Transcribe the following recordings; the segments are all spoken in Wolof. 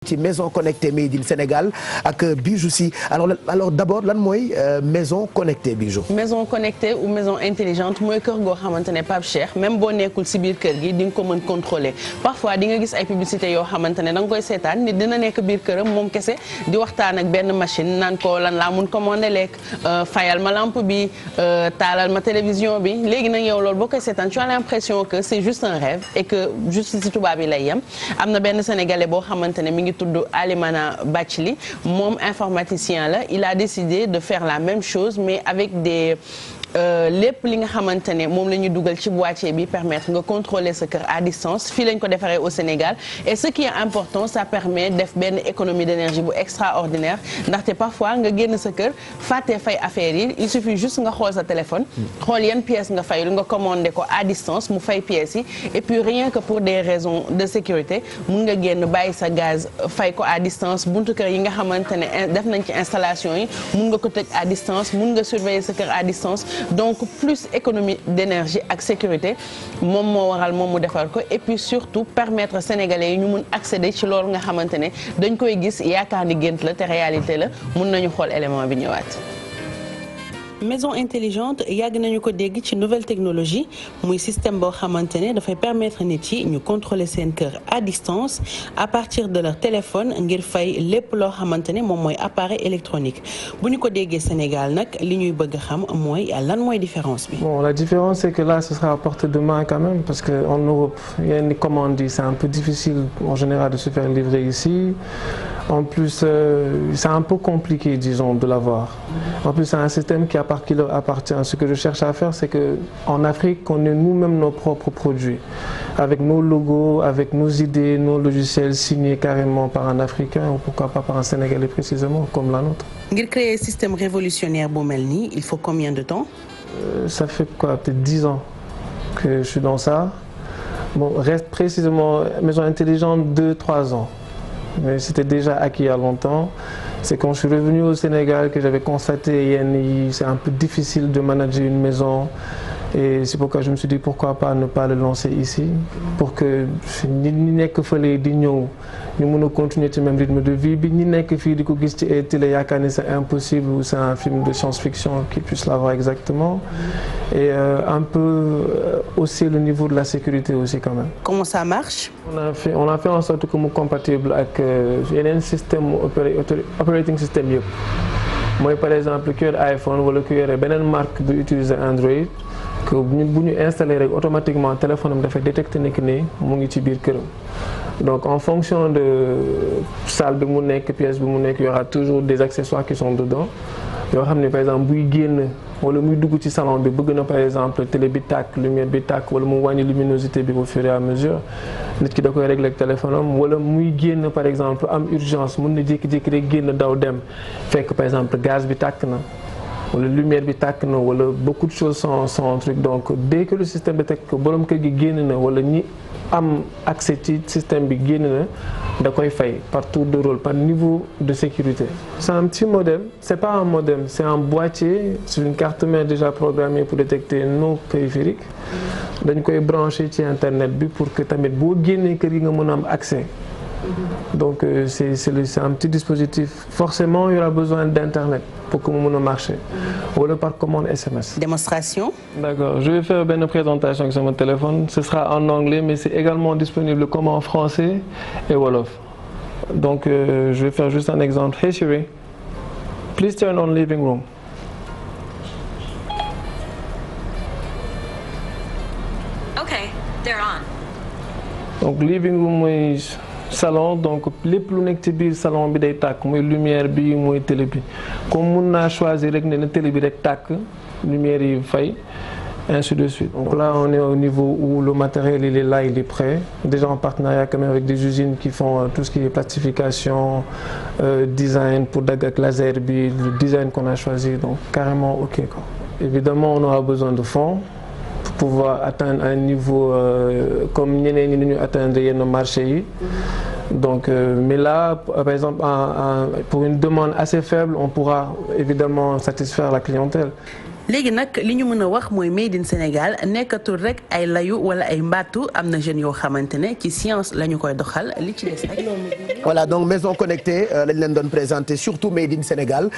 ci maison connectée made in Sénégal ak Bijou si alors d'abord lan mooy maison connectée Bijou. maison connectée ou maison intelligente mooy kër goo xamante ne Pape Cheikh même boo nekkul si biir kër gi di nga ko mën contrôler parfois di nga gis ay publicité yoo xamante ne da nga koy seetaan nit dina nekk biir këram moom kese di waxtaan ak benn machine naan ko lan laa mun commander lekk fayal ma lampe bi taalal ma télévision bi léegi nag yow loolu boo koy seetaan tu as l'impression que c'est juste un rêve et que juste si tubaab yi lay yem am na benn sénégalais boo xamante ne mi ngi tudd Alimana Bachli moom informaticien la il a décidé de faire la même chose mais avec des lépp li nga xamante ne moom la ñuy dugal ci boîtier bi permettre nga contrôler sa kër à distance fii lañ ko defaree au Sénégal et ce qui est important ça permet def benn économie d'énergie bu extraordinaire ndaxte parfois nga génn sa kër fàtte fay affaire yi il suffit juste nga xool sa téléphone xool yan pièces nga fayul nga commandé ko à distance mu fay pièces yi et puis rien que pour des raisons de sécurité mun nga génn bàyyi sa gaz fay ko à distance buntu kër yi nga xamante ne def nañ ci installation yi mun nga ko tëj à distance mun nga surveiller sa kër à distance donc plus économie d'énergie ak sécurité moom moo waral moom mu defar ko et puis surtout permettre sénégalais yi ñu mun accéder ci loolu nga xamante ne dañ koy gis yaakaar ni gént la te réalité la mun nañu xool élément bi ñëwaat. maison intelligente yàgg nañu ko dégg ci nouvelle technologie muy système boo xamante ne dafay permettre nit yi ñu contrôler seen kër à distance à partir de leur téléphone ngir fay lépp loo xamante ne moom mooy appareil électronique bu ñu ko déggee Sénégal nag li ñuy bëgg a xam mooy lan mooy différence bi. Bon, la différence c'est que là ce sera à portée de main quand même parce que en Europe yenn commandes yi c'est un peu difficile en général de se faire livrer ici. En plus, c'est un peu compliqué, disons, de l'avoir. En plus, c'est un système qui leur appartient. Ce que je cherche à faire, c'est qu'en Afrique, on ait nous-mêmes nos propres produits, avec nos logos, avec nos idées, nos logiciels signés carrément par un Africain ou pourquoi pas par un Sénégalais précisément, comme la nôtre. Ngir créer un système révolutionnaire bu mel nii, il faut combien de temps? Ça fait quoi, peut-être 10 ans que je suis dans ça. Bon, reste précisément maison intelligente 2-3 ans. Mais c'était déjà acquis il y a longtemps. C'est quand je suis revenu au Sénégal que j'avais constaté que c'est un peu difficile de manager une maison. Et c'est pourquoi je me suis dit pourquoi pas ne pas le lancer ici. Pour que ñi nekk fële di ñëw ñu mën a continuer ci même rythme de vie bi ñi nekk fii di ko gis ci télé yaakaar ni c'est impossible ou c'est un film de science-fiction qu'ils puissent l'avoir exactement. Et un peu hausser le niveau de la sécurité aussi quand même. Comment ça marche? On a fait en sorte que mu compatible ak yeneen système operating system yëpp. Mooy par exemple ku yor iPhone wala ku yore beneen marque bu utiliser Android que bu ñu installer rek automatiquement téléphone am dafay détecter ne mu ngi ci biir këram. Donc en fonction de salle bi mu nekk pièce bi mu nekk y aura toujours des accessoires qui sont dedans yoo xam ne par exemple buy génn wala muy dugg ci salon bi bëgg na par exemple télé bi tàkk lumière bi tàkk wala mu wàññi luminosité bi au fur et à mesure nit ki da koy régler ak téléphone am wala muy génn par exemple am urgence mën na jékki-jékki rek génn daw dem fekk par exemple gaz bi tàkk na wala lumière bi tàkk na wala beaucoup de choses sont truc donc dès que le système détecte que borom kër gi génn na wala ñi am accès ci système bi génn na da koy fay par tour de rôle par niveau de sécurité. C'est un petit modem, c'est pas un modem, c'est un boîtier, c'est une carte mère déjà programmée pour détecter nos périphériques. Dañ koy brancher ci internet bi pour que tamit boo génnee kër gi nga mën a am accès. Donc c'est un petit dispositif. Forcément, il y aura besoin d'internet pour que mu mën a marcher. Wala par commande SMS. Démonstration. D'accord. Je vais faire une présentation sur mon téléphone. Ce sera en anglais, mais c'est également disponible comme en français et wolof. Donc je vais faire juste un exemple. Hey Siri, please turn on living room. Okay, they're on. Donc living room mooy salon donc lépp lu nekk ci biir salon bi day tàkk muy lumière bi muy télé bi comme mun naa choisir rek ne na télé bi rek tàkk lumière yi fay ainsi de suite. Donc là on est au niveau où le matériel il est là, il est prêt déjà en partenariat quand même avec des usines qui font tout ce qui est plastification, design pour dagg ak laser bi le design qu'on a choisi donc carrément ok quoi. Évidemment on aura besoin de fonds pour pouvoir atteindre un niveau comme ñeneen ñi ñu atteindre yenn marché yi. Donc mais là par exemple pour une demande assez faible on pourra évidemment satisfaire la clientèle. léegi nag li ñu mën a wax mooy made in Sénégal nekkatul rek ay layu wala ay mbattu am na jeunes yoo xamante ne ci science la ñu koy doxal li ci des rek. voilà donc maison connectée lañ leen doon présenter surtout made in Sénégal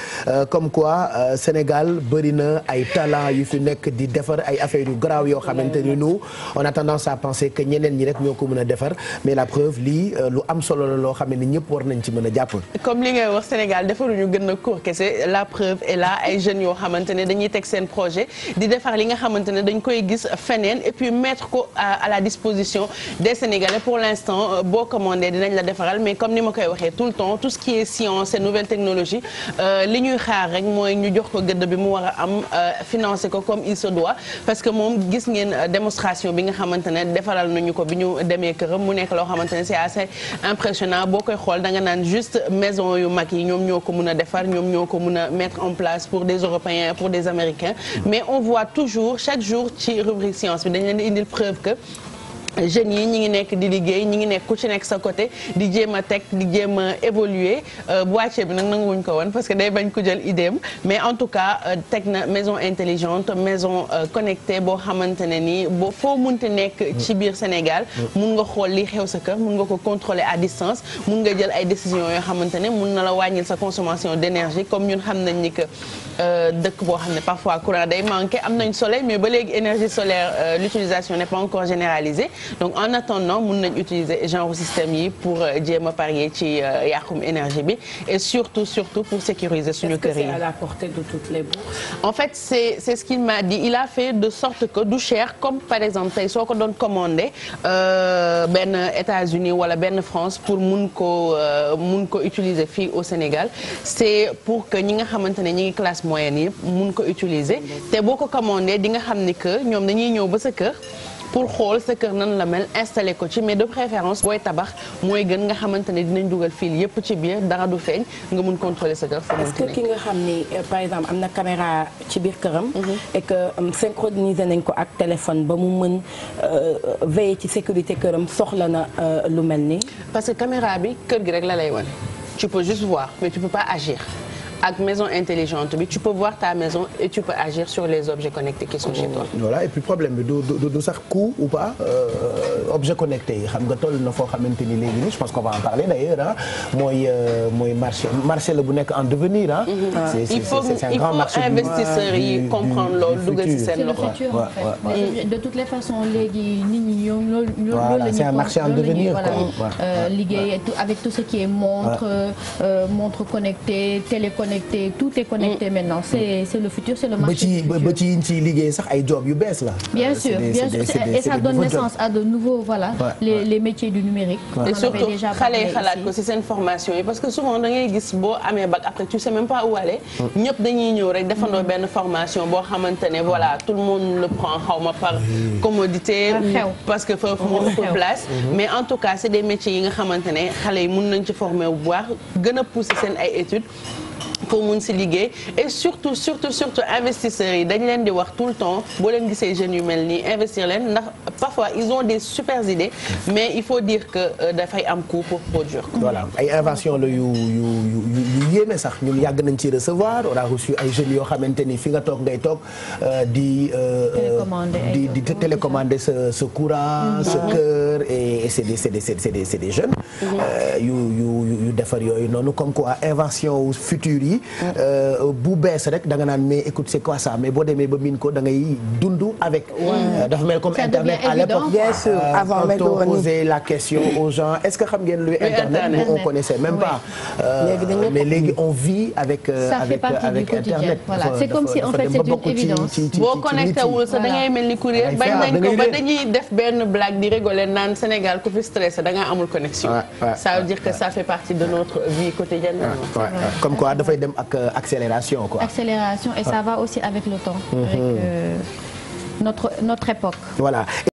comme quoi Sénégal bëri na ay talent yu fi nekk di defar ay affaires yu garaaw yoo xamante ni nous on a tendance à penser que ñeneen ñi rek ñoo ko mën a defar mais la preuve lii lu am solo la loo xam ne ñëpp war nañ ci mën a jàpp. comme li ngay wax Sénégal defaruñu gën a court kese la preuve est là ay jeunes yoo xamante ne dañuy teg seen projet di defar li nga xamante ne dañ koy gis feneen et puis mettre ko à la disposition des Sénégalais pour l'instant boo commandé dinañ la defaral mais comme ni ma koy waxee tout le temps tout ce qui est science et nouvelles technologies li ñuy xaar rek mooy ñu jox ko gëdd bi mu war a am financer ko comme il se doit parce que moom gis ngeen démonstration bi nga xamante ne defaral nañu ko bi ñu demee këram mu nekk loo xamante ne c'est assez impressionnant boo koy xool da nga naan juste maison yu mag yi ñoom ñoo ko mën a defar ñoom ñoo ko mën a mettre en place pour des Européens pour des Américains mais on voit toujours chaque jour ci rubrique science bi dañ leen di indil preuve que jeunes yi ñi ngi nekk di liggéey ñi ngi nekk ku ci nekk sa côté di jéem a teg di jéem a évoluer boîtier bi nag nanguwuñ ko woon parce que day bañ ko jël idéem mais en tout cas teg na maison intelligente maison connectée boo xamante ne nii boo foo munti nekk ci biir Sénégal mun nga xool li xew sa kër mun nga ko contrôler à distance mun nga jël ay décisions yoo xamante ne mun na la wàññil sa consommation d'énergie comme ñun xam nañ ni que dëkk boo xam ne parfois courant day manqué am nañ soleil mais ba léegi énergie solaire l'utilisation n'est pas encore généralisée donc en attendant mun nañ utiliser genre système yi pour jéem a parier ci yàqum énergie bi et surtout pour sécuriser suñu kër yi. Est-ce que c'est à la portée de toutes les bourses? En fait c'est ce qu'il m'a dit il a fait de sorte que du cher comme par exemple tey soo ko doon commandé benn États-Unis wala benn France pour mun ko utiliser fii au Sénégal c'est pour que ñi nga xamante ne ñi ngi classe moyenne yi mun ko utiliser te boo ko commandé di nga xam ni que ñoom dañuy ñëw ba sa kër. pour xool sa kër nan la mel installé ko ci mais de préférence booy tabax mooy gën nga xamante ne dinañ dugal fil yépp ci biir dara du feeñ nga mun contrôler sa kër. est-ce que ki nga xam ni par exemple am na caméra ci biir këram. et que synchroniser nañ ko ak téléphone ba mu mën veiller ci sécurité këram soxla na lu mel ni. parce que caméra bi kër gi rek la lay wan tu peux juste voir mais tu peux pas agir. ak maison intelligente bi tu peux voir ta maison et tu peux agir sur les objets connectés qui sont chez toi. voilà et puis problème bi du sax coût ou pas objet connecté yi xam nga toll na foo xamante ni léegi nii je pense qu'on va en parler d'ailleurs ah mooy marché la bu nekk en devenir ah. il faut investisseurs yi comprendre loolu dugal ci seen loxo. c'est le futur en fait. de toutes les façons léegi nit ñi ñoom loolu voilà c'est un marché en devenir quoi. liggéey avec tout ce qui est montre connectée téléconnectée. Tout est connecté maintenant c'est le futur c'est le marché. ba ci yiñ ciy liggéey sax ay job yu bees la. bien sûr et ça donne naissance à de nouveaux voilà les métiers du numérique. et surtout xale yi xalaat ko ci seen formation yi parce que souvent da ngay gis boo amee bac après tu sais même pas où aller. ñëpp dañuy ñëw rek defandoo benn formation boo xamante ne voilà tout le monde le prend xawma par commodité. parce que foofu moo ëpp place. mais en tout cas c'est des métiers yi nga xamante ne xale yi mën nañ ci former bu baax gën a pousser seen ay études. pour mun si liggéey et surtout investisseurs yi dañ leen di wax tout le temps boo leen gisee jeunes yu mel nii investir leen ndax parfois ils ont des super idées mais il faut dire que dafay am coût pour produire. voilà ay invention la yu yéeme sax ñun yàgg nañ ci recevoir on a reçu ay jeunes yoo xamante ni fi nga toog ngay toog di télécommander sa courant sa kër et c'est des jeunes yu defar yooyu noonu comme quoi invention future yi bu bees rek da nga naan mais écoute c'est quoi ça mais boo demee ba miin ko da ngay dund avec dafa mel comme internet à l'époque bien sûr avant quand on posait la question aux gens est-ce que xam ngeen luy internet nous on connaissait même pas mais léegi on vit avec internet voilà c'est comme si en fait c'est une évidence boo connecté wul sa da ngay mel ni courrier bañ nañ ko ba dañuy def benn blague di rigoler naan Sénégal ku fi stressé da nga amul connexion ça veut dire que ça fait partie de notre vie quotidienne comme quoi dafay dem ak accélération quoi. Accélération et ça va aussi avec le temps. Avec notre époque. Voilà.